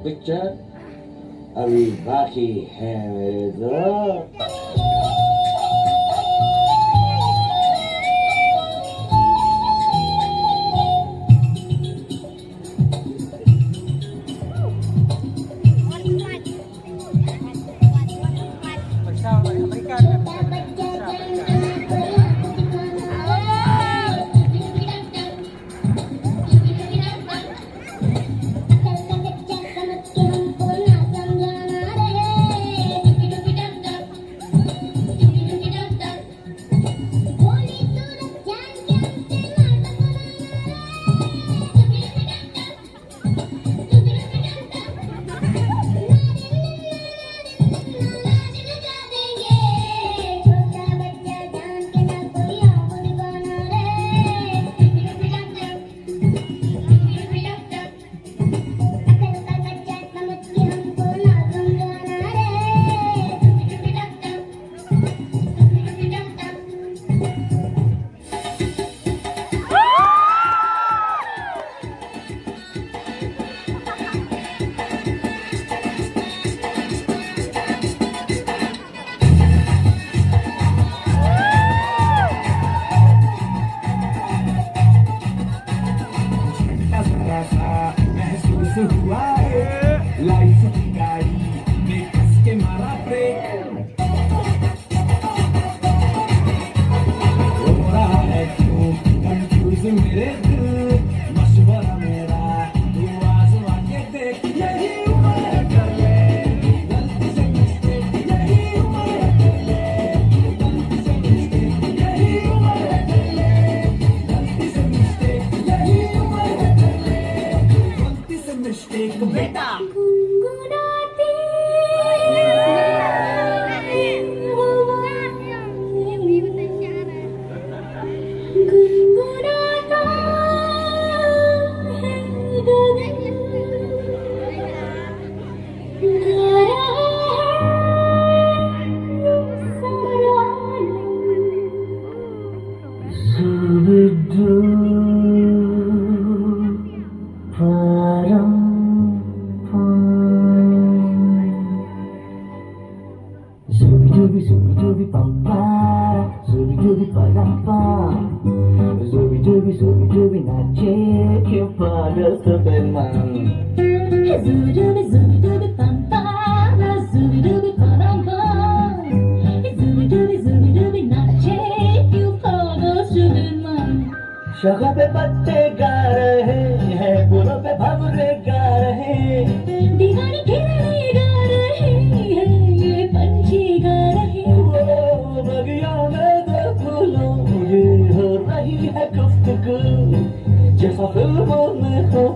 Picture अभी बाकी है मेरे दोस्त। हुआ है लाइफ की गाड़ी में कस के मारा ब्रेक हो रहा है क्यों कंफ्यूज मेरे दिल मशवरा मेरा तू आजमा के देख यही उम्र है कर ले गलती से मिस्टेक यही उम्र है कर ले गलती से मिस्टेक यही उम्र है कर ले गलती से मिस्टेक यही उम्र है कर ले गलती से mistake take you for the stupid man. Zooby zooby bum bum, zooby bum bum. Zooby not take you for the stupid man. शगों पे पत्ते गा रहे हैं, फूलों पे भंवरे गा रहे हैं, दीवानी किरणें गा रहे हैं, ये पंछी गा रहे हैं। वो बगियों में दो फूलों ये हो रही है गुफ्तगू, जैसा फिल्मों में हो